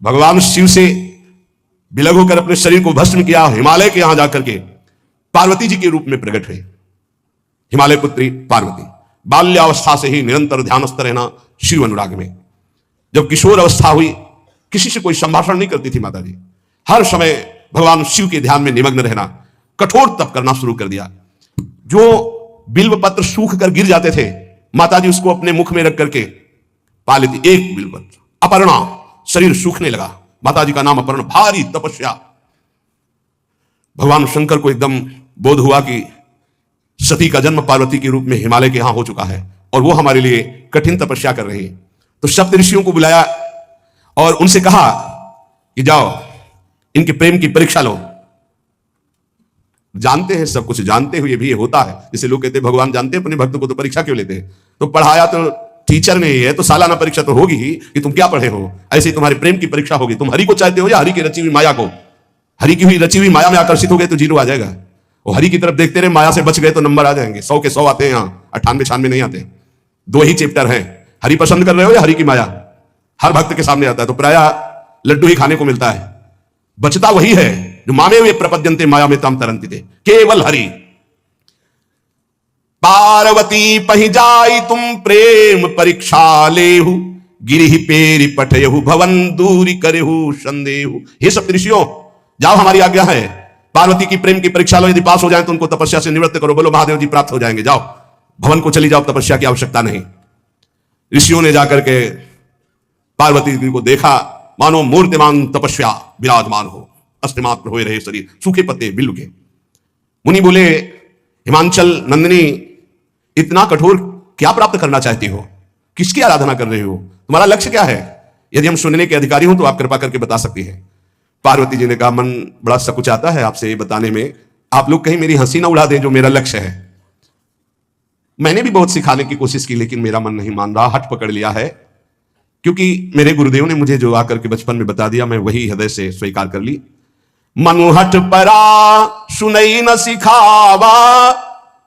भगवान शिव से विलग होकर अपने शरीर को भस्म किया, हिमालय के यहां जाकर के पार्वती जी के रूप में प्रकट हुए। हिमालय पुत्री पार्वती बाल्यावस्था से ही निरंतर ध्यानस्थ रहना शिव अनुराग में। जब किशोर अवस्था हुई, किसी से कोई संभाषण नहीं करती थी माता जी, हर समय भगवान शिव के ध्यान में निमग्न रहना, कठोर तप करना शुरू कर दिया। जो बिल्व पत्र सूख कर गिर जाते थे, माता जी उसको अपने मुख में रख करके पा लेती। एक बिल्व पत्र, अपर्णा, शरीर सूखने लगा। माता जी का नाम अपर्णा, भारी तपस्या। भगवान शंकर को एकदम बोध हुआ कि सती का जन्म पार्वती के रूप में हिमालय के यहां हो चुका है और वो हमारे लिए कठिन तपस्या कर रही है। तो सप्त ऋषियों को बुलाया और उनसे कहा कि जाओ इनके प्रेम की परीक्षा लो। जानते हैं, सब कुछ जानते हुए भी ये होता है। जैसे लोग कहते हैं भगवान जानते हैं अपने भक्त को, तो परीक्षा क्यों लेते हैं? तो पढ़ाया तो टीचर ने ही है, तो सालाना परीक्षा तो होगी ही कि तुम क्या पढ़े हो। ऐसे ही तुम्हारे प्रेम की परीक्षा होगी। तुम हरि को चाहते हो या हरि की रची हुई माया को? हरि की हुई रची हुई माया में आकर्षित हो गए तो 0 आ जाएगा। और हरि की तरफ देखते रहे, माया से बच गए तो नंबर आ जाएंगे। 100 के 100 आते हैं, यहाँ 98-96 नहीं आते। 2 ही चैप्टर हैं, हरि पसंद कर रहे हो या हरि की माया। हर भक्त के सामने आता है, तो प्राय लड्डू ही खाने को मिलता है। बचता वही है जो मामे वे प्रपद्यन्ते माया में तम तरंति थे, केवल हरि। पार्वती पहि जाई तुम प्रेम परीक्षा लेहु, गिरिहि पेरि पठयहु भवन दूरी करेहु संदेहु। हे सप्त ऋषियों, जाओ, हमारी आज्ञा है, पार्वती की प्रेम की परीक्षा लो। यदि पास हो जाए तो उनको तपस्या से निवृत्त करो। बोलो महादेव जी प्राप्त हो जाएंगे। जाओ भवन को चली जाओ, तपस्या की आवश्यकता नहीं। ऋषियों ने जाकर के पार्वती जी को देखा, मानो मूर्तिमान तपस्या विराजमान हो, अस्तिमात्र हो रहे शरीर, सूखे पत्ते बिल्व के। मुनि बोले, हिमांचल नंदिनी, इतना कठोर क्या प्राप्त करना चाहती हो? किसकी आराधना कर रहे हो? तुम्हारा लक्ष्य क्या है? यदि हम सुनने के अधिकारी हो तो आप कृपा करके बता सकती हैं। पार्वती जी ने कहा, मन बड़ा सकुचाता है आपसे ये बताने में। आप लोग कहीं मेरी हंसी ना उड़ा दें जो मेरा लक्ष्य है। मैंने भी बहुत सिखाने की कोशिश की, लेकिन मेरा मन नहीं मान रहा, हट पकड़ लिया है। क्योंकि मेरे गुरुदेव ने मुझे जो आकर के बचपन में बता दिया, मैं वही हृदय से स्वीकार कर ली। मनुहट परा सुनई न सिखावा,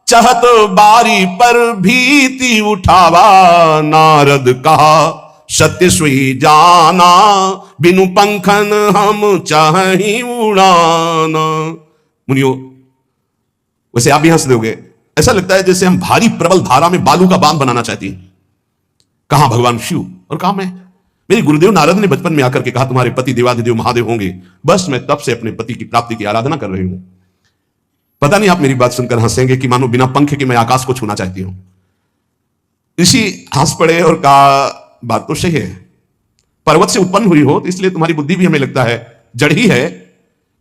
चहत बारी पर भीति उठावा। नारद कहा सत्य सुई जाना, बिनु पंखन हम चाही उड़ाना। मुनियो, वैसे आप भी हंस दोगे, ऐसा लगता है जैसे हम भारी प्रबल धारा में बालू का बांध बनाना चाहती हैं। कहां भगवान शिव और कहां मैं? मेरे गुरुदेव नारद ने बचपन में आकर के कहा तुम्हारे पति देवाधिदेव महादेव होंगे। बस मैं तब से अपने पति की प्राप्ति की आराधना कर रही हूं। पता नहीं आप मेरी बात सुनकर हंसेंगे कि मानो बिना पंख के मैं आकाश को छूना चाहती हूं। ऋषि हंस पड़े और कहा, बात तो सही है, पर्वत से उत्पन्न हुई हो तो इसलिए तुम्हारी बुद्धि भी हमें लगता है जड़ ही है।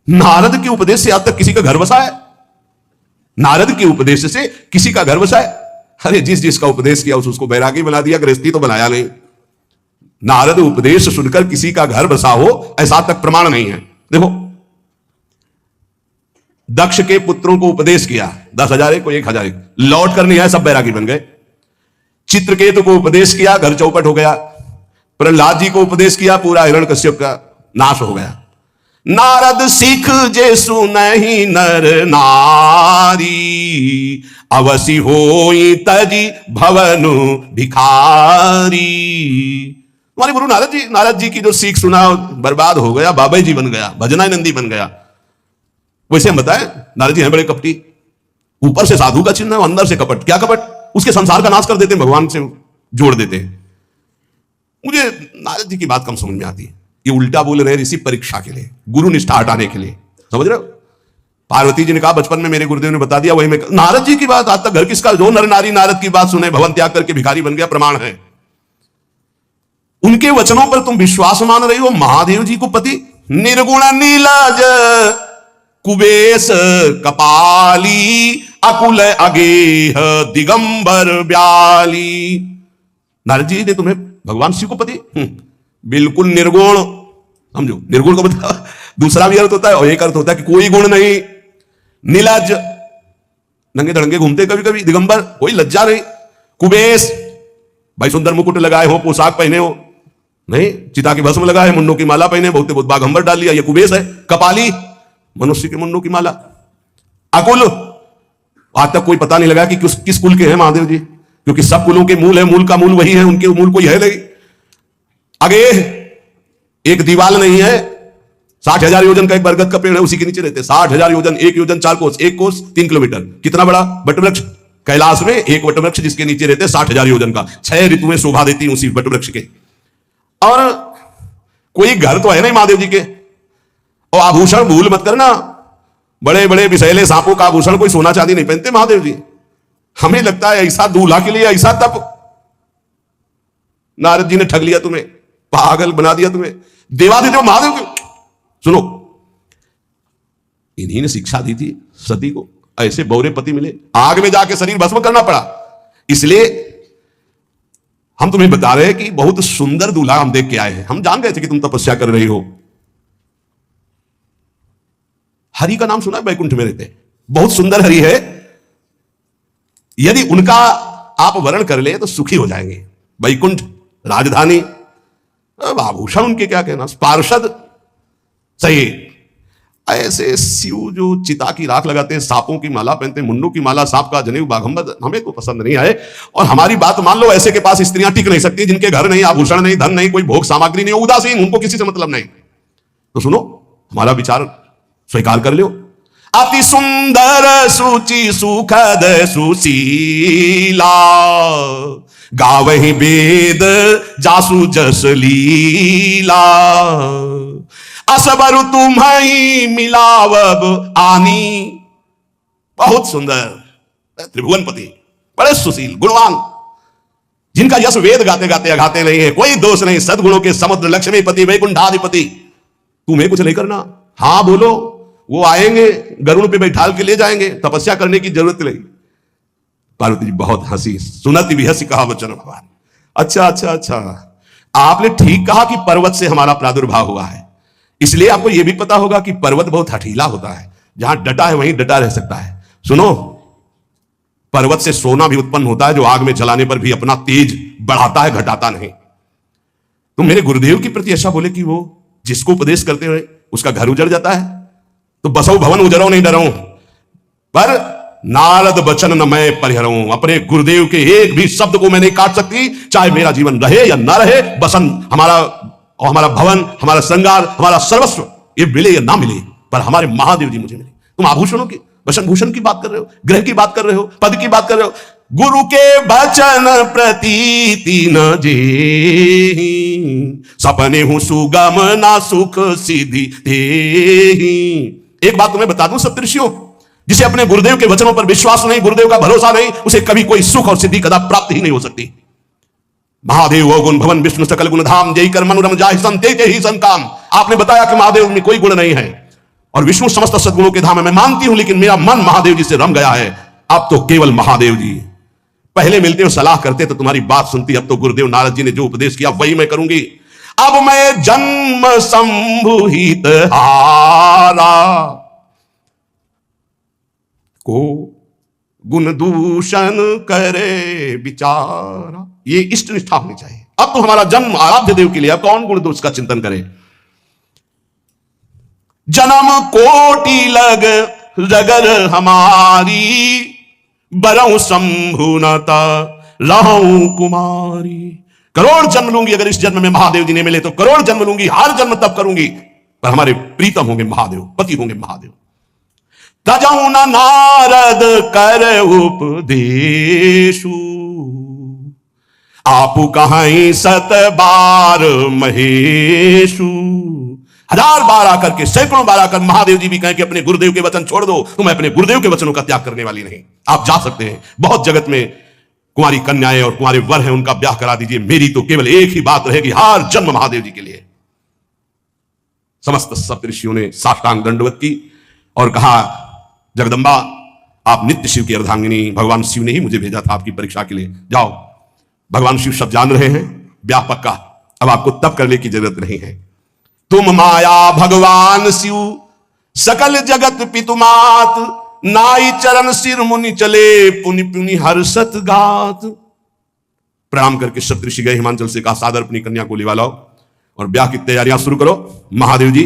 नारद के उपदेश से आज तक किसी का घर बसा है? नारद के उपदेश से किसी का घर बसा है? अरे जिस जिसका उपदेश किया उसको बैरागी बना दिया, गृहस्थी तो बनाया नहीं। नारद उपदेश सुनकर किसी का घर बसा हो ऐसा तक प्रमाण नहीं है। देखो, दक्ष के पुत्रों को उपदेश किया, 10,000 को 1,000, लौट कर नहीं आए, सब बैरागी बन गए। चित्रकेतु को उपदेश किया, घर चौपट हो गया। प्रहलाद जी को उपदेश किया, पूरा हिरण्यकश्यप का नाश हो गया। नारद सिख जे सुनहि नर नारी, अवसि होई तजी भवनु भिखारी। हमारे गुरु नारद जी की जो सीख सुना बर्बाद हो गया, बाबा जी बन गया, भजना नंदी बन गया। वैसे हम बताएं, नारद जी हैं बड़े कपटी, ऊपर से साधु का चिन्ह है, अंदर से कपट। क्या कपट? उसके संसार का नाश कर देते हैं, भगवान से जोड़ देते हैं। मुझे नारद जी की बात कम समझ में आती है। ये उल्टा बोल रहे ऋषि परीक्षा के लिए, गुरु निष्ठा हटाने के लिए, समझ रहे हो? पार्वती जी ने कहा बचपन में मेरे गुरुदेव ने बता दिया, वही में नारद जी की बात आज तक घर किसका? जो नर नारी नारद की बात सुने भवन त्याग करके भिखारी बन गया, प्रमाण है। उनके वचनों पर तुम विश्वास मान रही हो? महादेव जी को पति निर्गुण नीलाज कुबेश कपाली, अकुल अगेह दिगंबर ब्याली। नारद जी ने तुम्हें भगवान शिव को पति बिल्कुल निर्गुण, समझो निर्गुण का मतलब दूसरा भी अर्थ होता है और एक अर्थ होता है कि कोई गुण नहीं। नीलाज, नंगे धड़ंगे घूमते कभी कभी। दिगंबर, कोई लज्जा नहीं। कुबेश, भाई सुंदर मुकुट लगाए हो, पोशाक पहने हो, नहीं चिता की भस्म लगाए, मुन्नों की माला पहने, बहुत बहुत बाघंबर डाल लिया, ये कुबेश है। कपाली, मनुष्य के मुन्नों की माला। अकुल, आज तक कोई पता नहीं लगा कि किस कुल के हैं महादेव जी, क्योंकि सब कुलों के मूल है, मूल का मूल वही है, उनके मूल कोई है नहीं। अगेह, एक दीवाल नहीं है, 60,000 योजन का एक बरगद का पेड़ है, उसी के नीचे रहते। 60,000 योजन, 1 योजन 4 कोस, 1 कोस 3 किलोमीटर। कितना बड़ा वटवृक्ष कैलाश में, एक वटवृक्ष जिसके नीचे रहते 60,000 योजन का। 6 ऋतुएं शोभा देती उसी वटवृक्ष के। और कोई घर तो है नहीं महादेव जी के। और आभूषण भूल मत करना, बड़े बड़े विषैले सांपों का आभूषण कोई सोना चांदी नहीं पहनते महादेव जी। हमें लगता है ऐसा दूल्हा के लिए ऐसा तप। नारद जी ने ठग लिया तुम्हें, पागल बना दिया तुम्हें। देवाधिदेव महादेव के सुनो, इन्हीं ने शिक्षा दी थी सती को। ऐसे बौरे पति मिले, आग में जाके शरीर भस्म करना पड़ा। इसलिए हम तुम्हें बता रहे हैं कि बहुत सुंदर दूल्हा हम देख के आए हैं। हम जान गए थे कि तुम तपस्या कर रही हो। हरि का नाम सुना है, वैकुंठ में रहते, बहुत सुंदर हरि है। यदि उनका आप वर्ण कर ले तो सुखी हो जाएंगे। वैकुंठ राजधानी, अब आभूषण उनके क्या कहना, पार्षद सही। ऐसे शिव जो चिता की राख लगाते हैं, सांपों की माला पहनते हैं, मुंडों की माला, सांप का जनेऊ बाघंबर, हमें तो पसंद नहीं आए। और हमारी बात मान लो, ऐसे के पास स्त्रियां टिक नहीं सकती, जिनके घर नहीं, आभूषण नहीं, धन नहीं, कोई भोग सामग्री नहीं, उदासीन, उनको किसी से मतलब नहीं। तो सुनो, हमारा विचार स्वीकार कर लो। अति सुंदर सुचि सुखद सुशीला, गावहि वेद जासु जस लीला, असबर तुम्हें मिलावब आनी। बहुत सुंदर त्रिभुवनपति, बड़े सुशील गुणवान, जिनका यश वेद गाते गाते अघाते नहीं है, कोई दोष नहीं, सद्गुणों के समुद्र, लक्ष्मीपति वैकुंठाधिपति। तुम्हें कुछ नहीं करना, हां बोलो, वो आएंगे, गरुड़ पे बैठाल के ले जाएंगे, तपस्या करने की जरूरत नहीं। पार्वती जी बहुत हंसी, सुनती भी हंसी, कहा वचन भगवान। अच्छा अच्छा अच्छा, आपने ठीक कहा कि पर्वत से हमारा प्रादुर्भाव हुआ है। इसलिए आपको यह भी पता होगा कि पर्वत बहुत हठीला होता है, जहां डटा है वहीं डटा रह सकता है। सुनो, पर्वत से सोना भी उत्पन्न होता है, जो आग में जलाने पर भी अपना तेज बढ़ाता है, घटाता नहीं। तो मेरे गुरुदेव के प्रति ऐसा बोले कि वो जिसको उपदेश करते हुए उसका घर उजड़ जाता है। तो बसो भवन उजरो नहीं डरो, पर नारद बचन न मैं परिहरऊं। अपने गुरुदेव के एक भी शब्द को मैं नहीं काट सकती, चाहे मेरा जीवन रहे या ना रहे। बसन हमारा भवन, हमारा श्रृंगार, हमारा सर्वस्व, ये मिले या ना मिले, पर हमारे महादेव जी मुझे मिले। तुम आभूषणों की, वसन भूषण की बात कर रहे हो, ग्रह की बात कर रहे हो, पद की बात कर रहे हो। गुरु के वचन प्रतीति न जेहि, सपने हूं सुगम ना सुख सिद्धि देहि। एक बात तुम्हें बता दूं सप्तऋषियों, जिसे अपने गुरुदेव के वचनों पर विश्वास नहीं, गुरुदेव का भरोसा नहीं, उसे कभी कोई सुख और सिद्धि कदा प्राप्त ही नहीं हो सकती। महादेव वो गुण भवन विष्णु सकल गुण धाम, जय कर मनोरम जाहि सन ते ही सन काम। आपने बताया कि महादेव में कोई गुण नहीं है और विष्णु समस्त सद्गुणों के धाम है, मैं मानती हूं, लेकिन मेरा मन महादेव जी से रम गया है। अब तो केवल महादेव जी, पहले मिलते हो सलाह करते तो तुम्हारी बात सुनती, अब तो गुरुदेव नारद जी ने जो उपदेश किया वही मैं करूंगी। अब मैं जन्म संभुहित हारा, को गुण दूषण करे विचारा। ये इष्ट निष्ठा होनी चाहिए। अब तो हमारा जन्म आराध्य देव के लिए, अब कौन गुण दोष का चिंतन करे। जन्म कोटि लग रगर हमारी, बरऊ शंभुनता रहूं कुमारी। करोड़ जन्म लूंगी, अगर इस जन्म में महादेव जी ने मिले तो करोड़ जन्म लूंगी, हर जन्म तब करूंगी, पर हमारे प्रीतम होंगे महादेव, पति होंगे महादेव। तजऊ न नारद कर उपदेशु, आपु कहाई सत बार महेशु। 1000 बार आकर के, सैकड़ों बार आकर महादेव जी भी कहें कि अपने गुरुदेव के वचन छोड़ दो, तो मैं अपने गुरुदेव के वचनों का त्याग करने वाली नहीं। आप जा सकते हैं, बहुत जगत में कुंवारी कन्याएं और कुंवारे वर हैं, उनका ब्याह करा दीजिए। मेरी तो केवल एक ही बात रहेगी, हर जन्म महादेव जी के लिए। समस्त सप्तऋषियों ने साष्टांग दंडवत की और कहा, जगदंबा आप नित्य शिव की अर्धांगिनी, भगवान शिव ने ही मुझे भेजा था आपकी परीक्षा के लिए। जाओ, भगवान शिव सब जान रहे हैं, ब्याह पक्का, अब आपको तप करने की जरूरत नहीं है। तुम माया भगवान शिव, सकल जगत पितुमात, नाई चरण सिर मुनि चले, पुनि पुनि हर्षत गात। प्रणाम करके सप्तऋषि गए, हिमांचल से कहा सादर अपनी कन्या को लिवा लाओ और ब्याह की तैयारियां शुरू करो। महादेव जी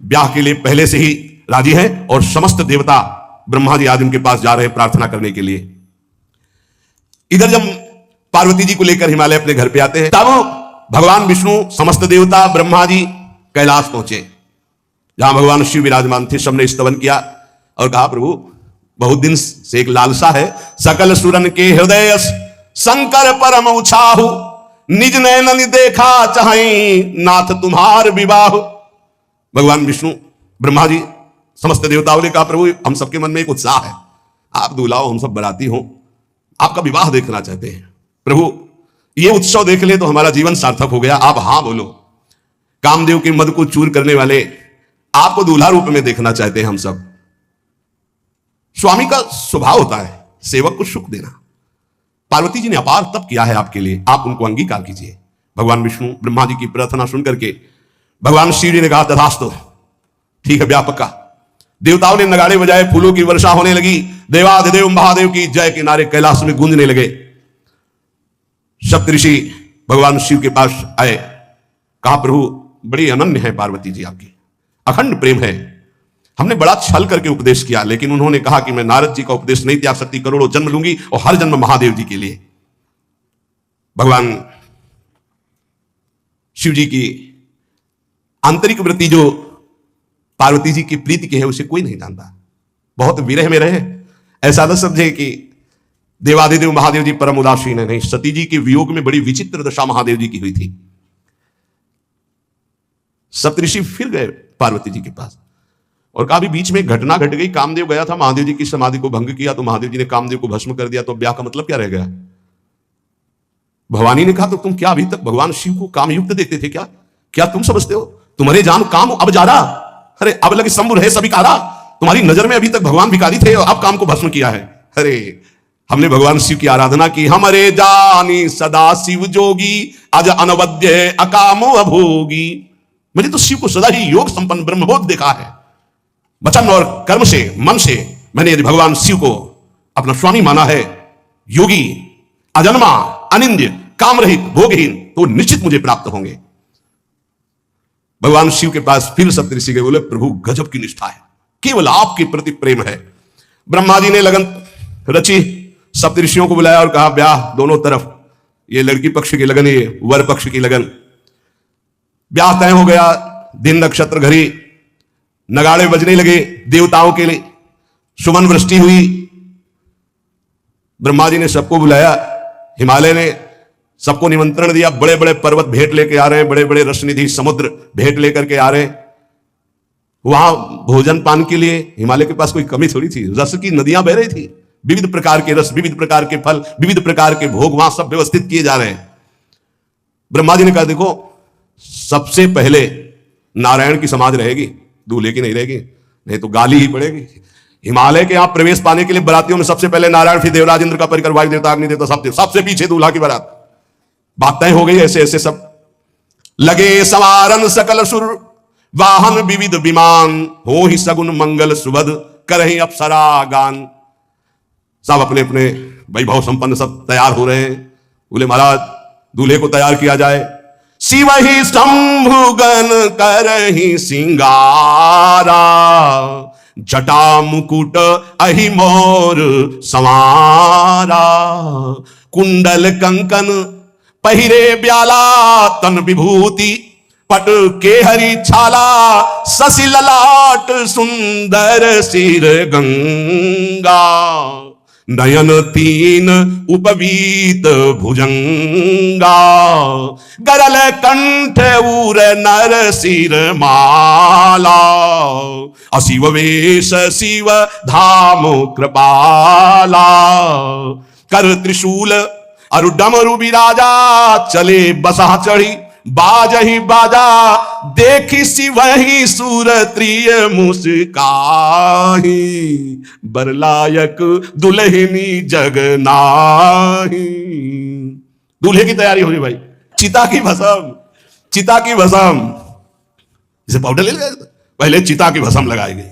ब्याह के लिए पहले से ही राजी हैं और समस्त देवता ब्रह्मा जी आदि उनके पास जा रहे हैं प्रार्थना करने के लिए। इधर जब पार्वती जी को लेकर हिमालय अपने घर पे आते हैं, तब भगवान विष्णु, समस्त देवता, ब्रह्मा जी कैलाश पहुंचे, जहां भगवान शिव विराजमान थे। सबने स्तवन किया और कहा, प्रभु बहुत दिन से एक लालसा है, सकल सुरन के हृदय शंकर परम उछाहु, निज नैनन देखा चाहि नाथ तुम्हार विवाह। भगवान विष्णु, ब्रह्मा जी, समस्त देवताओं ने कहा, प्रभु हम सबके मन में एक उत्साह है, आप दूल्हा हो, हम सब बराती हो, आपका विवाह देखना चाहते हैं। प्रभु ये उत्सव देख ले तो हमारा जीवन सार्थक हो गया, आप हां बोलो। कामदेव के मद को चूर करने वाले आपको दूल्हा रूप में देखना चाहते हैं हम सब। स्वामी का स्वभाव होता है सेवक को सुख देना। पार्वती जी ने अपार तप किया है आपके लिए, आप उनको अंगीकार कीजिए। भगवान विष्णु ब्रह्मा जी की प्रार्थना सुन करके भगवान शिव जी ने कहा, तथास्तु, ठीक है ब्याह पक्का। देवताओं ने नगाड़े बजाए, फूलों की वर्षा होने लगी, देवाधिदेव महादेव की जय के नारे कैलाश में गूंजने लगे। सप्तऋषि भगवान शिव के पास आए, कहा, प्रभु बड़ी अनन्य है पार्वती जी आपकी, अखंड प्रेम है, हमने बड़ा छल करके उपदेश किया, लेकिन उन्होंने कहा कि मैं नारद जी का उपदेश नहीं त्याग सकती, करोड़ों जन्म लूंगी और हर जन्म महादेव जी के लिए। भगवान शिव जी की आंतरिक वृत्ति जो पार्वती जी की प्रीति की है उसे कोई नहीं जानता। बहुत विरह में रहे, ऐसा न समझे कि देवादिदेव महादेव जी परम उदासीन है, नहीं, सती जी के वियोग में बड़ी विचित्र दशा महादेव जी की हुई थी। सप्तऋषि फिर गए पार्वती जी के पास और कहा, बीच में घटना घट गई, कामदेव गया था, महादेव जी की समाधि को भंग किया, तो महादेव जी ने कामदेव को भस्म कर दिया, तो ब्याह का मतलब क्या रह गया? भवानी ने कहा, तो तुम क्या अभी तक भगवान शिव को कामयुक्त देखते थे क्या? क्या तुम समझते हो तुम्हारे जान काम अब जा रहा? अरे अब लगे शंभु रहे सभी कारा, तुम्हारी नजर में अभी तक भगवान भिखारी थे और अब काम को भस्म किया है। अरे हमने भगवान शिव की आराधना की, हमारे जानी सदा शिव जोगी, अज अनवद्य अकामो अभोगी। मैंने तो शिव को सदा ही योग संपन्न ब्रह्मबोध देखा है। वचन और कर्म से, मन से मैंने यदि भगवान शिव को अपना स्वामी माना है, योगी, अजन्मा, अनिंद्य, काम रहित, भोगहीन, तो निश्चित मुझे प्राप्त होंगे। भगवान शिव के पास फिर सप्तऋषि के बोले, प्रभु गजब की निष्ठा है, केवल आपके प्रति प्रेम है। ब्रह्मा जी ने लगन रची, सप्तऋषियों को बुलाया और कहा, ब्याह दोनों तरफ, ये लड़की पक्ष की लगन, ये वर पक्ष की लगन। ब्याह तय हो गया, दिन नक्षत्र घड़ी, नगाड़े बजने लगे देवताओं के लिए, सुमन वृष्टि हुई। ब्रह्मा जी ने सबको बुलाया, हिमालय ने सबको निमंत्रण दिया, बड़े बड़े पर्वत भेंट लेके आ रहे हैं, बड़े बड़े रसनिधि समुद्र भेंट लेकर के आ रहे हैं। वहां भोजन पान के लिए हिमालय के पास कोई कमी थोड़ी थी, रस की नदियां बह रही थी, विविध प्रकार के रस, विविध प्रकार के फल, विविध प्रकार के भोग वहां सब व्यवस्थित किए जा रहे हैं। ब्रह्मा जी ने कहा, देखो सबसे पहले नारायण की समाज रहेगी, दूल्हे की नहीं रहेगी, नहीं तो गाली ही पड़ेगी। हिमालय के यहां प्रवेश पाने के लिए बरातियों में सबसे पहले नारायण, फिर देवराज इंद्र का परिकर, वायु देवता, अग्नि देवता, सबसे पीछे दूल्हा की बारात। बात तय हो गई, ऐसे ऐसे सब लगे सवारन सकल सुर, वाहन विविध विमान, हो ही सगुन मंगल सुबद, करहि अप्सरा गान। सब अपने अपने वैभव संपन्न सब तैयार हो रहे हैं। बोले महाराज दूल्हे को तैयार किया जाए। शिव ही शंभुगन करहि सिंगारा, जटा मुकुट अहि मोर संवारा, कुंडल कंकन पहिरे ब्याला, तन विभूति पट के हरि छाला, शशि ललाट सुंदर सिर गंगा, नयन तीन उपवीत भुजंगा, गरल कंठ उर नर सिर माला, अशिव वेश शिव धाम कृपाला, कर त्रिशूल अरु डमरु विराजा, चले बसा चढ़ी बाजहि बाजा, देखी शिवहि सुरत्रिय मुस्काही, बरलायक दुल्हनी जग नाही। दूल्हे की तैयारी हो रही भाई, चिता की भस्म, चिता की भस्म, इसे पाउडर ले लिया, पहले चिता की भस्म लगाई गई,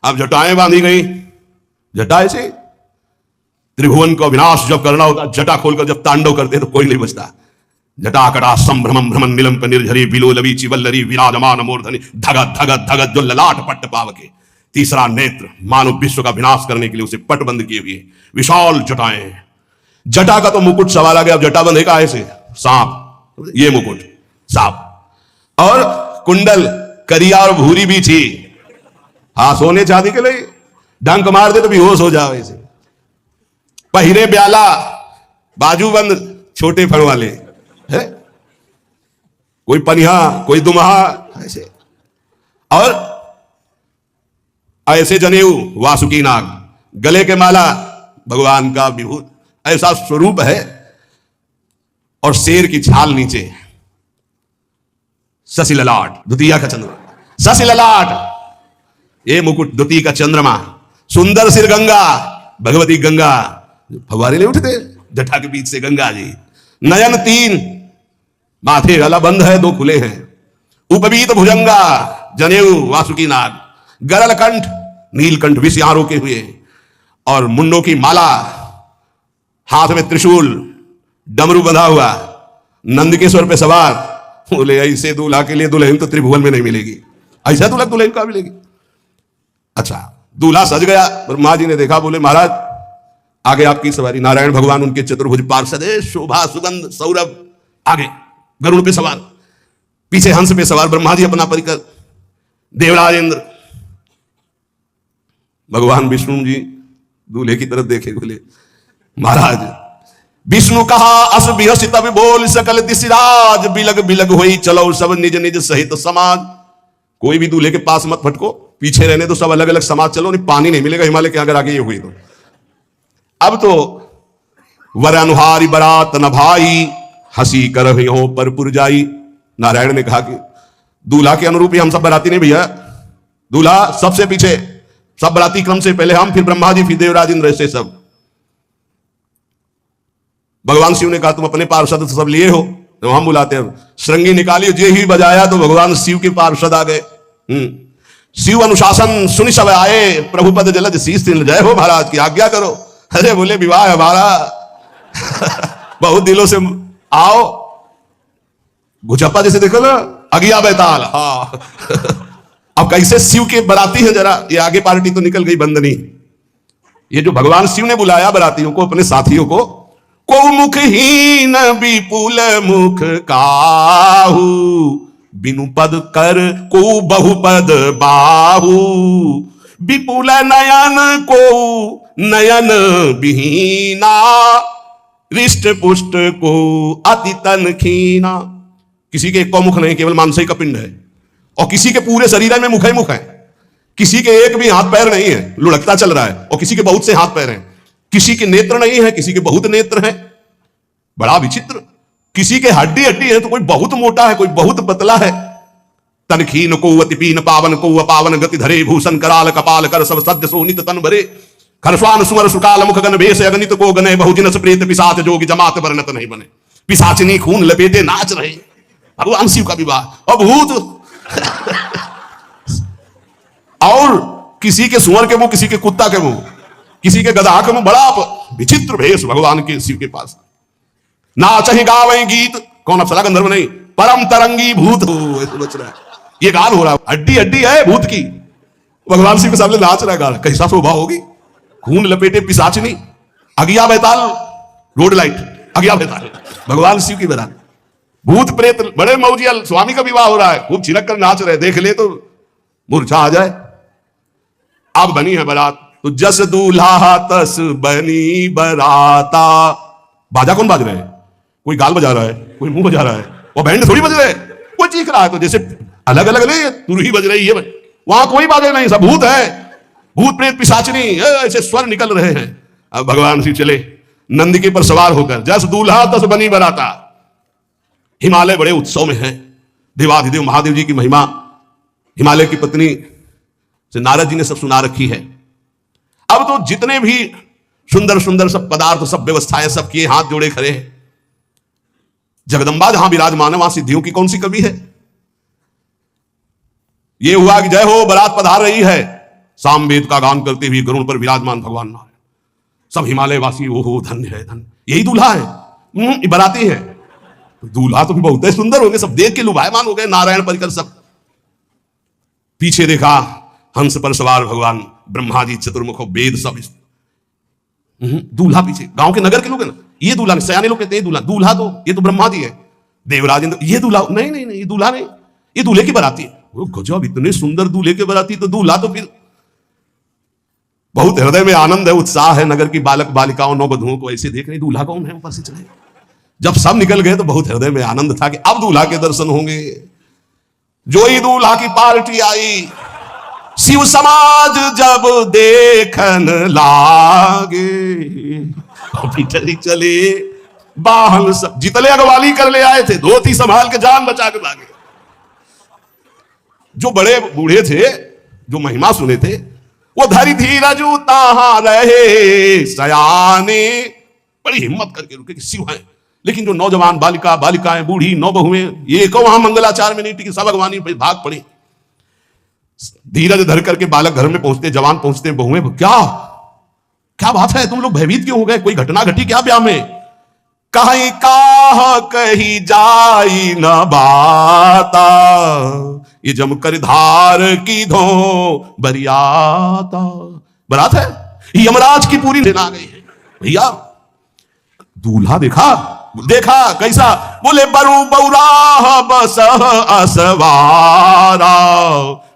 अब जटाएं बांधी गई। जटा से त्रिभुवन का विनाश जब करना होता, जटा खोलकर जब तांडव करते तो कोई नहीं बचता। जटाकटा संभ्रमं भ्रमण निलंप निर्झरी, विलोलवी चिवल्लरी विराजमान मूर्धनि, धगत धगत धगत जो ललाट पट्ट पावके। तीसरा नेत्र मानव विश्व का विनाश करने के लिए उसे पटबंद किए हुए विशाल जटाएं। जटा का तो मुकुट सवाल आ गया, अब जटा बंधे का ऐसे सांप, ये मुकुट सांप, और कुंडल करिया और भूरी भी थी। हाँ, सोने चांदी के लिए डंक मार दे तो बेहोश हो जाओ ऐसे। पहिरे ब्याला, बाजूबंद छोटे फण वाले है, कोई पनिहा कोई दुमहा ऐसे, और ऐसे जनेऊ वासुकी नाग, गले के माला भगवान का विभूत, ऐसा स्वरूप है। और शेर की छाल नीचे, शशि ललाट द्वितीय का चंद्रमा, शशि ललाट ये मुकुट द्वितीय का चंद्रमा, सुंदर सिर गंगा, भगवती गंगा फवारे ले उठते जटा के बीच से गंगा जी, नयन 3, माथे गला बंद है 2 खुले हैं, उपवीत भुजंगा जनेऊ वासुकी नाग, गरल कंठ नीलकंठ विष यहां रोके हुए, और मुंडों की माला, हाथ में त्रिशूल, डमरू बंधा हुआ, नंदकेश्वर पे सवार। बोले ऐसे दूल्हा के लिए दुल्हन तो त्रिभुवन में नहीं मिलेगी, ऐसा दूल्हा दुल्हन का मिलेगी। अच्छा, दूल्हा सज गया, ब्रह्मा जी ने देखा, बोले महाराज आगे आपकी सवारी। नारायण भगवान उनके चतुर्भुज पार्षद, शोभा सुगंध सौरभ, आगे गरुड़ पे सवार, पीछे हंस पे सवार, ब्रह्मा जी अपना परिकर, देवराज इंद्र, भगवान विष्णु जी दूल्हे की तरफ देखे, बोले महाराज विष्णु कहा अस बिहसी तब बोल सकल दिशराज, बिलग बिलग होई चलो सब निज निज सहित समाज। कोई भी दूल्हे के पास मत फटको, पीछे रहने तो सब अलग अलग समाज चलो, नहीं पानी नहीं मिलेगा हिमालय के अगर आगे ये हुई तो। अब तो वर अनुहारी बरात न भाई, हंसी कर हो पर पुरजाई। नारायण ने कहा कि दूल्हा के अनुरूप ही हम सब बराती नहीं भैया, दूल्हा सबसे पीछे, सब बराती क्रम से पहले हम, फिर ब्रह्मा जी, फिर देवराज इंद्र, ऐसे सब। भगवान शिव ने कहा तुम अपने पार्षद सब लिए हो, तो हम बुलाते हैं। श्रृंगी निकाली, जे ही बजाया तो भगवान शिव के पार्षद आ गए। शिव अनुशासन सुनि सब आए, प्रभु पद जलद शीस तिल, जय हो महाराज की आज्ञा करो। अरे बोले विवाह है हमारा बहुत दिलों से आओ। भुजप्पा जैसे देखो ना, अगिया बैताल। हाँ अब कैसे शिव के बराती है, जरा ये आगे पार्टी तो निकल गई बंदनी। ये जो भगवान शिव ने बुलाया बरातियों को, अपने साथियों को, को मुखहीन विपुल मुख काहू, बिनु पद कर को बहुपद बाहू, विपुल नयन को नयन विहीना, रिष्ट पुष्ट को अति तन खीना। किसी के एक को मुख नहीं, केवल मांसई का पिंड है, और किसी के पूरे शरीर में मुख है। किसी के एक भी हाथ पैर नहीं है, लुढ़कता चल रहा है, और किसी के बहुत से हाथ पैर हैं। किसी के नेत्र नहीं है, किसी के बहुत नेत्र हैं, बड़ा विचित्र। किसी के हड्डी हड्डी है तो कोई बहुत मोटा है, कोई बहुत पतला है। तनखीन को अतिपीन, पावन को अपावन, गति धरे भूषण कराल, कपाल कर सब सद्य सोनित तन भरे, खरस्वान सुमर सुकाल मुख गण भेष, अगणित को गने बहुजिनस प्रेत, पिशाच जोगी जमात वर्णत नहीं बने, पिशाचिनी खून लपेटे नाच रहे। भगवान शिव का विवाह। और भूत और किसी के सुअर के मुंह, किसी के कुत्ता के मुंह, किसी के गधा के मुंह, बड़ा विचित्र भेष भगवान के शिव के पास। नाचहि गावें गीत, कौन अप्सरा गंधर्व नहीं, परम तरंगी भूत हो, ऐसे बच रहा है। ये गान हो रहा है, हड्डी हड्डी है भूत की, भगवान शिव के सामने नाच रहा है, गा कैसा शोभा होगी। खून लपेटे पिशाचनी, अगिया बैताल, रोड लाइट, अगिया बैताल, भगवान शिव की बरात। भूत प्रेत बड़े मौजियल, स्वामी का विवाह हो रहा है, खूब छिलक कर नाच रहे, देख ले तो मूर्छा आ जाए। अब बनी है बारात, तो जस दूल्हा तस बनी बराता। बाजा कौन बाज रहे हैं? कोई गाल बजा रहा है, कोई मुंह बजा रहा है, वो बैंड थोड़ी बज रहे हैं, कोई चीख रहा है। तो जैसे अलग अलग नहीं, तुरही बज रही है, वहां कोई बाजे नहीं, सब भूत है, भूत प्रेत पिशाचनी, ऐसे स्वर निकल रहे हैं। अब भगवान शिव चले नंदी पर सवार होकर, जस दूल्हा तस बनी बराता। हिमालय बड़े उत्सव में है, देवाधिदेव महादेव जी की महिमा हिमालय की पत्नी से नारद जी ने सब सुना रखी है। अब तो जितने भी सुंदर सुंदर सब पदार्थ, सब व्यवस्थाएं, सब किए, हाथ जोड़े खड़े हैं। जगदम्बा जहां विराजमान है, वहां सिद्धियों की कौन सी कमी है। यह हुआ कि जय हो बारात पधार रही है, सामवेद का गान करते हुए गरुड़ पर विराजमान भगवान नारायण। सब हिमालय वासी ओहो धन्य है, धन्य, यही दूल्हा है, बराती है। दूल्हा तो भी बहुत है, सुंदर होंगे, सब देख के लुभायमान हो गए, नारायण परिकर सब। पीछे देखा हंस पर सवार भगवान ब्रह्मा जी, चतुर्मुख, वेद सब। दूल्हा पीछे, गांव के नगर के लोग है ना, ये दूल्हा नहीं, सयाने लोग कहते हैं दूल्हा, दूल्हा तो ये तो ब्रह्मा जी है। देवराज इंद्र, ये दूल्हा नहीं, नहीं नहीं, ये दूल्हा नहीं, ये दूल्हे की बाराती है। वो गजब, इतने सुंदर दूल्हे के बाराती, तो दूल्हा तो फिर बहुत हृदय में आनंद है, उत्साह है। नगर की बालक बालिकाओं नौबधुओं को ऐसे देख रहे, दूल्हा कौन है ऊपर से चले। जब सब निकल गए तो बहुत हृदय में आनंद था कि अब दूल्हा के दर्शन होंगे। जो ही दूल्हा की पार्टी आई, शिव समाज जब देखन लागे, पिटरी चले बाहन सब, जितने अगवाली कर ले आए थे धोती संभाल के जान बचा के भागे। जो बड़े बूढ़े थे, जो महिमा सुने थे, वो धरी धीरज ताहां रहे सयाने, बड़ी हिम्मत करके रुके कि शिव है। लेकिन जो नौजवान बालिकाएं बूढ़ी नौबहुएं, ये को वहां मंगलाचार में नहीं टिकी, सब अगवानी पे भाग पड़ी। धीरज धर करके बालक घर में पहुंचते, जवान पहुंचते, बहुएं, क्या बात है, तुम लोग भयभीत क्यों हो गए, कोई घटना घटी क्या ब्याह में। कहीं काह कही जाई न बाता, ये जमकर धार की धो बरियाता। बरात है, यमराज की पूरी सेना आ गई है। भैया दूल्हा देखा कैसा, बोले बरु बौराह बस असवारा,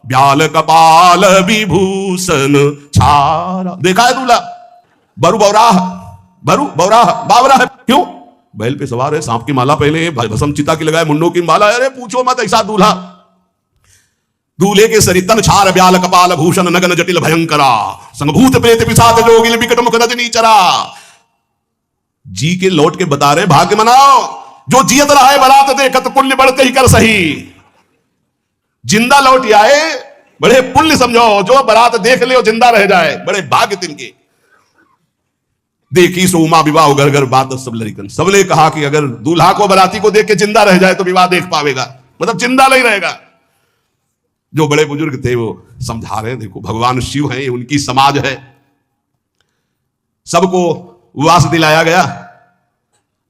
ब्याल कपाल विभूषण छारा। देखा है दूल्हा, बरु बौराह बावरा है। क्यों? बैल पे सवार है, सांप की माला पहले, भस्म चिता की लगाए, मुंडों की माला। अरे पूछो मत, ऐसा दूल्हा। दूल्हे के सरितन छार ब्याल कपाल भूषण नगन जटिल भयंकरा, संभूत प्रेत पिशाच जोगिल विकट मुख रजनी चरा। जी के लौट के बता रहे, भाग्य मनाओ जो जियत रहा है बरात देखत, पुण्य बढ़ते ही कर सही। जिंदा लौट आए बड़े पुण्य समझो, जो बरात देख ले जिंदा रह जाए, बड़े भाग्य तिनके। देखी सो उमा विवाह घर घर बात सब लड़कन, सबने कहा कि अगर दूल्हा को बराती को देख के जिंदा रह जाए तो विवाह देख पावेगा, मतलब जिंदा नहीं रहेगा। जो बड़े बुजुर्ग थे वो समझा रहे हैं, देखो भगवान शिव हैं, उनकी समाज है। सबको वास दिलाया गया।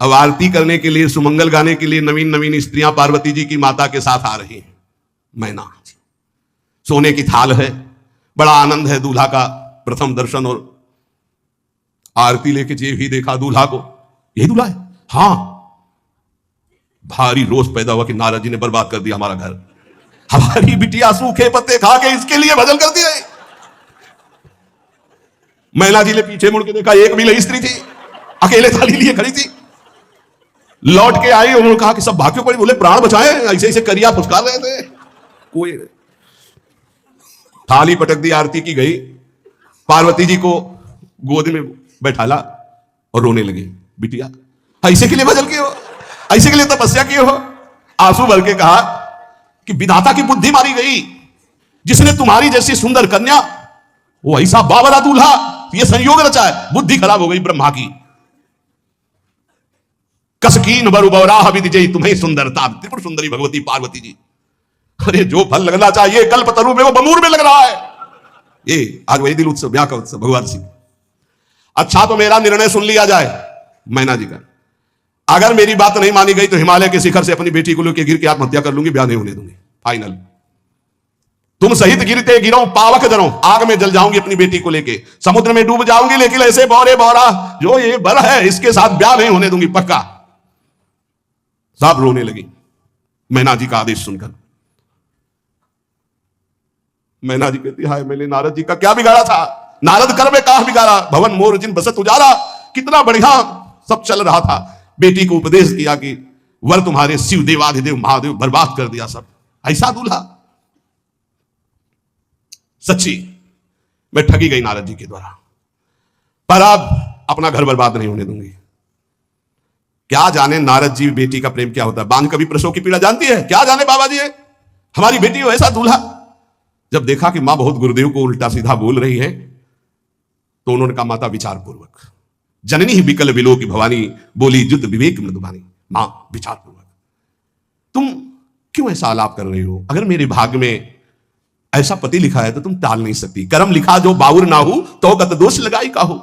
अब आरती करने के लिए, सुमंगल गाने के लिए नवीन स्त्रियां पार्वती जी की माता के साथ आ रही हैं। मैना सोने की थाल है, बड़ा आनंद है दूल्हा का प्रथम दर्शन। और आरती लेके जे भी देखा दूल्हा को, यही दूल्हा है। हां, भारी रोष पैदा हुआ कि नारद जी ने बर्बाद कर दिया हमारा घर, हमारी बिटिया सूखे पत्ते खा के इसके लिए भजन कर दिए। मैना जी ने पीछे मुड़ के देखा, एक भी नहीं स्त्री थी, अकेले थाली लिए खड़ी थी। लौट के आई, उन्होंने कहा कि सब भाग्य पड़ी, बोले प्राण बचाए, ऐसे ऐसे करिया फुसकार रहे थे। कोई थाली पटक दी, आरती की गई, पार्वती जी को गोद में बैठाला और रोने लगे। बिटिया ऐसे के लिए भजन किए हो, ऐसे के लिए तपस्या किए हो। आंसू भर के कहा कि विधाता की बुद्धि मारी गई, जिसने तुम्हारी जैसी सुंदर कन्या, वो ऐसा बावरा दूल्हा, ये संयोग रचा है, बुद्धि खराब हो गई ब्रह्मा की। कसकीन बरु बौराह विदिजई, तुम्हें सुंदरता, त्रिपुर सुंदरी भगवती पार्वती जी। अरे जो फल लगना चाहिए कल्पतरु में, वो बमूर में लग रहा है। ये आज वही दिल उत्सव, ब्याह का उत्सव भगवान सिंह। अच्छा तो मेरा निर्णय सुन लिया जाए मैना जी का, अगर मेरी बात नहीं मानी गई तो हिमालय के शिखर से अपनी बेटी को लेकर गिर के आत्महत्या कर लूंगी, ब्याह नहीं होने दूंगी, फाइनल। तुम सहित गिरते गिरो पावक जनो, आग में जल जाऊंगी अपनी बेटी को लेके, समुद्र में डूब जाऊंगी, लेकिन ऐसे बौरे बौरा जो ये बर है इसके साथ ब्याह नहीं होने दूंगी, पक्का। सब रोने लगी मैना जी का आदेश सुनकर। मैना जी कहती, हाय मैंने नारद जी का क्या बिगाड़ा था, नारद कर में कहा बिगाड़ा, भवन मोर जिन बसत उजारा। कितना बढ़िया सब चल रहा था, बेटी को उपदेश किया कि वर तुम्हारे शिव देवाधिदेव महादेव, बर्बाद कर दिया सब। ऐसा दूल्हा, सच्ची मैं ठगी गई नारद जी के द्वारा, पर अब अपना घर बर्बाद नहीं होने दूंगी। क्या जाने नारद जी बेटी का प्रेम क्या होता है, बांध कभी प्रसव की पीड़ा जानती है, क्या जाने बाबा जी है हमारी बेटी हो ऐसा दूल्हा। जब देखा कि मां बहुत गुरुदेव को उल्टा सीधा बोल रही है, तो उन्होंने कहा, माता विचार पूर्वक, जननी ही विकल विलो की भवानी, बोली युद्ध विवेक मृदुबानी। मां विचार पूर्वक, तुम क्यों ऐसा आलाप कर रही हो, अगर मेरे भाग्य में ऐसा पति लिखा है तो तुम टाल नहीं सकती। कर्म लिखा जो बाउर ना हो, तो कत दोष लगाई काहू,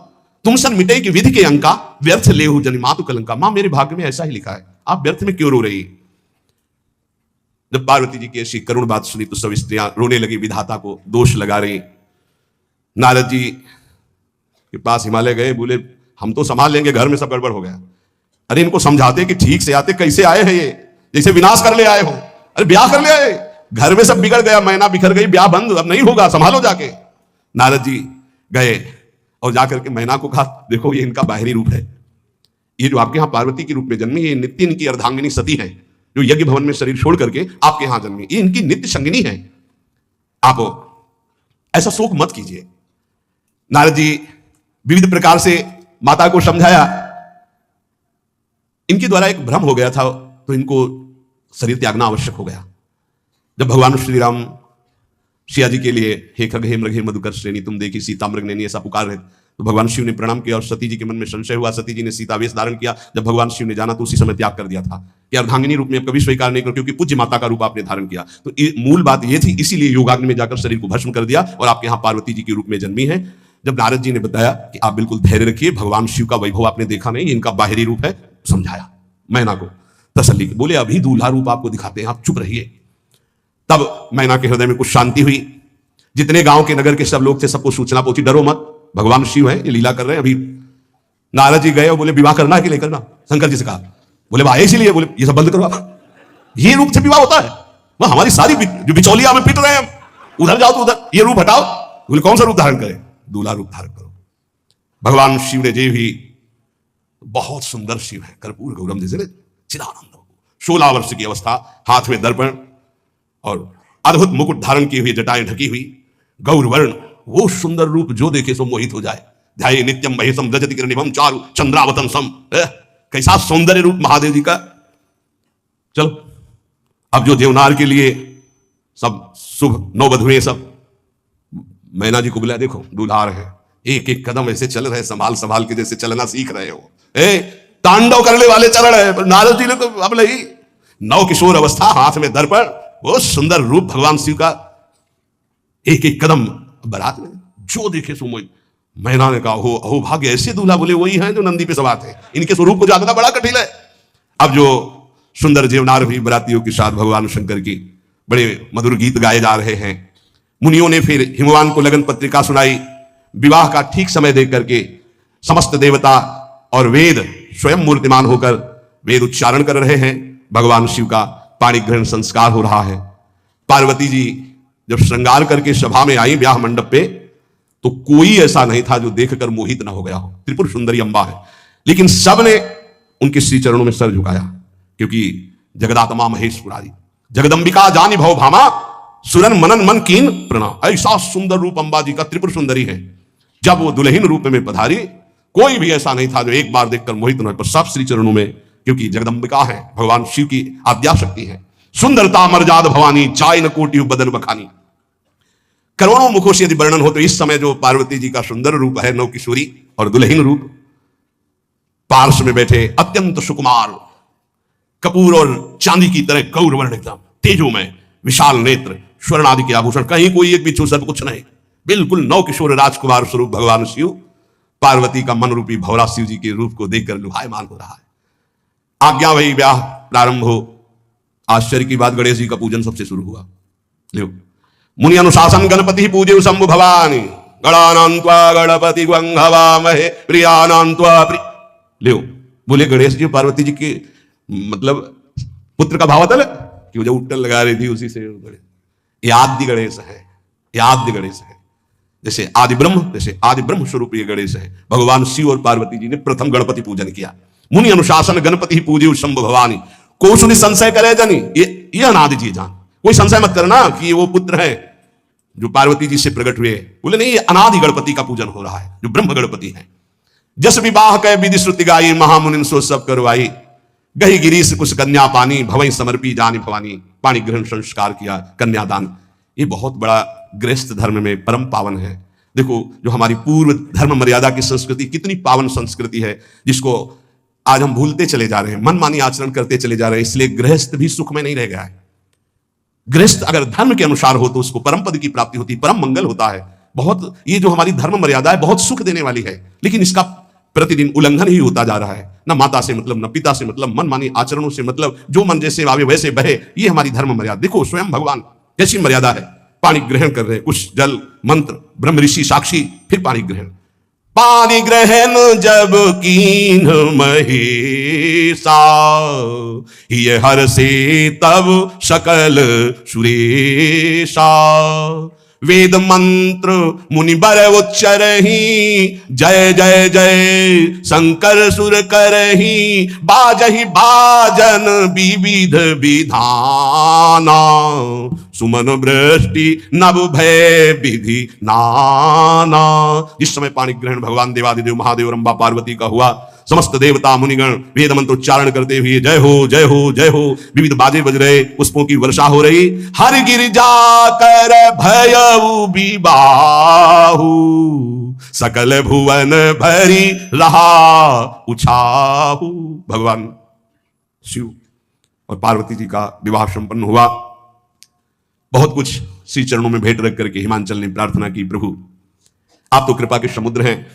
तुम सन मिटे की विधि के अंका, व्यर्थ ले हो जनि मातु कलंका। मां मेरे भाग्य में ऐसा ही लिखा है, आप व्यर्थ में क्यों रो रही। जब पार्वती जी की ऐसी करुण बात सुनी तो सब स्त्रियां रोने लगी, विधाता को दोष लगा रही। नारद जी के पास हिमालय गए, बोले हम तो संभाल लेंगे, घर में सब गड़बड़ हो गया। अरे इनको समझाते कि ठीक से आते, कैसे आए हैं ये, जैसे विनाश कर ले आए हो। अरे ब्याह कर ले आए, घर में सब बिगड़ गया, मैना बिखर गई, ब्याह बंद, अब नहीं होगा, संभालो जाके। नारद जी गए और जाकर के मैना को कहा, देखो ये इनका बाहरी रूप है, ये जो आपके यहां पार्वती के रूप में जन्मी, ये नित्य इनकी अर्धांगिनी सती है, जो यज्ञ भवन में शरीर छोड़ करके आपके यहां जन्मी, ये इनकी नित्य संगिनी है, आप ऐसा शोक मत कीजिए। नारद जी विविध प्रकार से माता को समझाया। इनके द्वारा एक भ्रम हो गया था, तो इनको शरीर त्यागना आवश्यक हो गया। जब भगवान श्री राम सिया जी के लिए हे खग हे मृग हे मधुकर श्रेणी तुम देखी सीता मृग ने ऐसा पुकार रहे, तो भगवान शिव ने प्रणाम किया और सती जी के मन में संशय हुआ। सती जी ने सीता वेश धारण किया। जब भगवान शिव ने जाना तो उसी समय त्याग कर दिया था कि अर्धांगिनी रूप में अब कभी स्वीकार नहीं करो, क्योंकि पूज्य माता का रूप आपने धारण किया। तो मूल बात यह थी, इसीलिए योगाग्नि में जाकर शरीर को भस्म कर दिया और आपके यहाँ पार्वती जी के रूप में जन्मी है। जब नारद जी ने बताया कि आप बिल्कुल धैर्य रखिए, भगवान शिव का वैभव आपने देखा नहीं, इनका बाहरी रूप है, समझाया मैना को तसल्ली की। बोले अभी दूल्हा रूप आपको दिखाते हैं, आप चुप रहिए। तब मैना के हृदय में कुछ शांति हुई। जितने गांव के नगर के सब लोग थे सबको सूचना पहुंची, डरो मत, भगवान शिव है, ये लीला कर रहे हैं। अभी नारद जी गए और बोले विवाह करना है कि नहीं करना, शंकर जी से कहा। बोले वाह इसीलिए, बोले ये सब बंद करो आप, ये रूप से विवाह होता है, वह हमारी सारी जो बिचौलिया में पिट रहे हैं, उधर जाओ तो उधर, ये रूप हटाओ। बोले कौन सा रूप धारण करें, दूल्हा रूप धारण करो। भगवान शिव ने जे भी, बहुत सुंदर शिव है, कर्पूर गौरम जैसे चिदानंद, 16 वर्ष की अवस्था, हाथ में दर्पण और अद्भुत मुकुट धारण की हुई, जटाएं ढकी हुई, गौरवर्ण, वो सुंदर रूप जो देखे सो मोहित हो जाए। ध्याये नित्यम महेशम रजति किरणिभं चारु चंद्रावतन सम। कैसा सौंदर्य रूप महादेव जी का। चलो अब जो देवनार के लिए सब शुभ नौवधुएं सब मैना जी को बुलाया, देखो दूल्हा है, एक एक कदम ऐसे चल रहे, संभाल संभाल के जैसे चलना सीख रहे हो, तांडव करने वाले चरण है। नारद जी ने तो अब नहीं, नव किशोर अवस्था, हाथ में दर्पण, वो सुंदर रूप भगवान शिव का, एक एक कदम बारात में जो देखे सो मोहित। मैना ने कहा हो अहो भाग्य, ऐसे दूल्हा। बोले वही हैं जो नंदी पे सवार थे, इनके स्वरूप को जानना बड़ा कठिन है। अब जो सुंदर जीवनार भी बरातियों के साथ भगवान शंकर की बड़े मधुर गीत गाए जा रहे हैं। मुनियों ने फिर हिमवान को लगन पत्रिका सुनाई। विवाह का ठीक समय देख करके समस्त देवता और वेद स्वयं मूर्तिमान होकर वेद उच्चारण कर रहे हैं। भगवान शिव का पाणी ग्रहण संस्कार हो रहा है। पार्वती जी जब श्रृंगार करके सभा में आई ब्याह मंडप पे, तो कोई ऐसा नहीं था जो देखकर मोहित ना हो गया हो। त्रिपुर सुंदरी अंबा है, लेकिन सबने उनके श्री चरणों में सर झुकाया, क्योंकि जगदात्मा महेश्वरारी जगदंबिका जानी भव भामा सुरन मनन मन कीन प्रणाम। ऐसा सुंदर रूप अंबा जी का त्रिपुर सुंदरी है। जब वो दुल्हन रूप में पधारी, कोई भी ऐसा नहीं था जो एक बार देखकर मोहित न हो, पर सब श्री चरणों में, क्योंकि जगदंबिका है, भगवान शिव की आद्या शक्ति है। सुंदरता मर्याद भवानी चाय न कोटि बदन बखानी। करोड़ों मुखों से यदि वर्णन हो तो इस समय जो पार्वती जी का सुंदर रूप है, नव किशोरी और दुल्हन रूप, पार्श्व में बैठे अत्यंत सुकुमार, कपूर और चांदी की तरह गौरवर्ण, एकदम तेजोमय, विशाल नेत्र, स्वर्ण आदि के आभूषण, कहीं कोई एक बिच्छू सब कुछ नहीं, बिल्कुल नव किशोर राजकुमार स्वरूप भगवान शिव पार्वती का मन रूपी भौरा शिव जी के रूप को देखकर लुभायमान हो रहा है। आज्ञा वही, ब्याह प्रारंभ हो। आश्चर्य की बात, गणेश जी का पूजन सबसे शुरू हुआ। लो मुनि अनुशासन गणपति पूजे शंभु भवानी गणानान्त्वा गणपति गंघवामहे प्रियानान्त्वा ले। बोले गणेश जी पार्वती जी के मतलब पुत्र का भाव था कि वो जो उट्टन लगा रही थी उसी से ये आदि गणेश है, ये आदि गणेश है। जैसे आदि ब्रह्म स्वरूप ये गणेश है। भगवान शिव और पार्वती जी ने प्रथम गणपति पूजन किया। मुनि अनुशासन गणपति पूजे शंभु भवानी। को सुनी संशय करे जानी, ये अनादि जी जान, कोई संशय मत करना कि ये वो पुत्र है जो पार्वती जी से प्रकट हुए। बोले नहीं, ये अनादि गणपति का पूजन हो रहा है जो ब्रह्म गणपति है। जस विवाह कह विधि श्रुति गाई महामुनि सो सब करवाई। गही गिरीश कुछ कन्या पानी भवई समर्पी जानी भवानी। पाणी ग्रहण संस्कार किया, कन्यादान। ये बहुत बड़ा गृहस्थ धर्म में परम पावन है। देखो जो हमारी पूर्व धर्म मर्यादा की संस्कृति कितनी पावन संस्कृति है, जिसको आज हम भूलते चले जा रहे हैं, मनमानी आचरण करते चले जा रहे हैं। इसलिए गृहस्थ भी सुख में नहीं रह गया है। गृहस्थ अगर धर्म के अनुसार हो तो उसको परम पद की प्राप्ति होती, परम मंगल होता है। बहुत ये जो हमारी धर्म मर्यादा है बहुत सुख देने वाली है, लेकिन इसका प्रतिदिन उल्लंघन ही होता जा रहा है। न माता से मतलब, न पिता से मतलब, मनमानी आचरणों से मतलब, जो मन जैसे आवे वैसे बहे, ये हमारी धर्म मर्यादा। देखो स्वयं भगवान कैसी मर्यादा है, पानी ग्रहण कर रहे हैं, कुछ जल मंत्र, ब्रह्म ऋषि साक्षी, फिर पानी ग्रहण। पानी ग्रहण जब कीन महेशा, ये हर से तब सकल सुरेशा। वेद मंत्र मुनिबर उच्चरही, जय जय जय शंकर सुर करही। बाजही बाजन विविध विधाना, सुमन वृष्टि नभ भय विधि नाना। जिस समय पाणी ग्रहण भगवान देवादिदेव महादेव रंबा पार्वती का हुआ, समस्त देवता मुनिगण वेद मंत्र उच्चारण करते हुए जय हो जय हो जय हो, विविध बाजे बज रहे, पुष्पों की वर्षा हो रही। हर गिरिजा कर भयउ विबाहु, सकल भुवन भरी रहा उछाहु। भगवान शिव और पार्वती जी का विवाह संपन्न हुआ। बहुत कुछ श्री चरणों में भेंट रख करके हिमांचल ने प्रार्थना की, प्रभु आप तो कृपा के समुद्र हैं,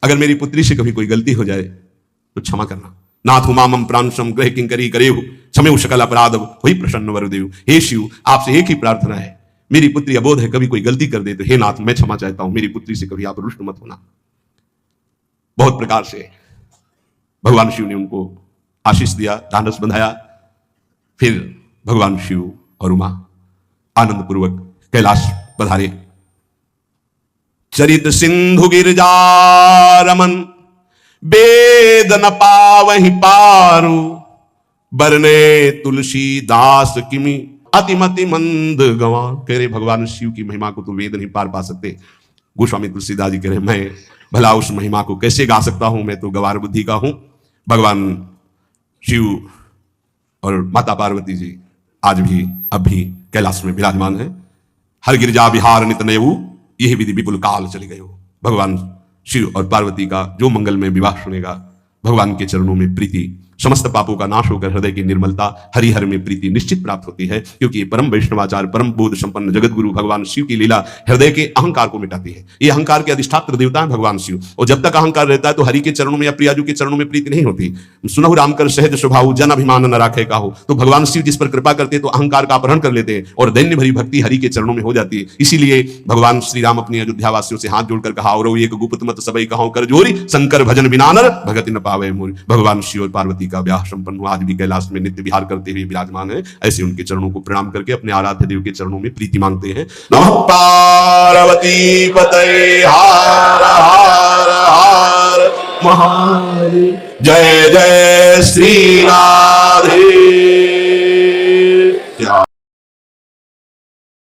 अगर मेरी पुत्री से कभी कोई गलती हो जाए तो क्षमा करना। नाथ उमामम प्रांशम ग्रह किंकरी करेहु, क्षमेउ सकल अपराध हुई प्रसन्न वरुदेव। हे शिव, आपसे एक ही प्रार्थना है, मेरी पुत्री अबोध है, कभी कोई गलती कर दे तो हे नाथ मैं क्षमा चाहता हूं, मेरी पुत्री से कभी आप रुष्ट मत होना। बहुत प्रकार से भगवान शिव ने उनको आशीष दिया, ढांढस बंधाया। फिर भगवान शिव और उमा आनंद पूर्वक कैलाश पधारे। चरित सिंधु गिरजा रमन, वेद न पावहि पारु। बरने तुलसीदास किमि अतिमति मंद गंवार। कह रहे भगवान शिव की महिमा को तो वेद नहीं पार पा सकते। गोस्वामी तुलसीदास जी कह रहे मैं भला उस महिमा को कैसे गा सकता हूं, मैं तो गवार बुद्धि का हूं। भगवान शिव और माता पार्वती जी आज भी अब भी कैलाश में विराजमान है। हर गिरजा विहार नित नयऊ, यही विधि विपुल काल चली गई हो। भगवान शिव और पार्वती का जो मंगल में विवाह सुनेगा, भगवान के चरणों में प्रीति, समस्त पापों का नाश होकर हृदय की निर्मलता, हरिहर में प्रीति निश्चित प्राप्त होती है। क्योंकि परम वैष्णवाचार परम बोध संपन्न जगत गुरु भगवान शिव की लीला हृदय के अहंकार को मिटाती है। ये अहंकार के अधिष्ठात्र देवता है भगवान शिव, और जब तक अहंकार रहता है तो हरि के चरणों में या प्रियाजू के चरणों में प्रीति नहीं होती। सुनहु राम कर सहज स्वभाव, जन अभिमान न राखे काहू। तो भगवान शिव जिस पर कृपा करते तो अहंकार का अपहरण कर लेते और दैन्य भरी भक्ति हरि के चरणों में हो जाती है। इसीलिए भगवान श्री राम अपनी अयोध्या वासियों से हाथ जोड़कर कहा, और एक गुप्त मत सबई कहां कर जोरी, शंकर भजन बिना नर भगति न पावे मोरी। भगवान शिव और पार्वती का ब्याह संपन्न, आज भी कैलाश में नित्य विहार करते हुए विराजमान है। ऐसे उनके चरणों को प्रणाम करके अपने आराध्य देव के चरणों में प्रीति मांगते हैं। नमः पार्वती पतये हर हर हर महादेव। जय जय श्री राधे।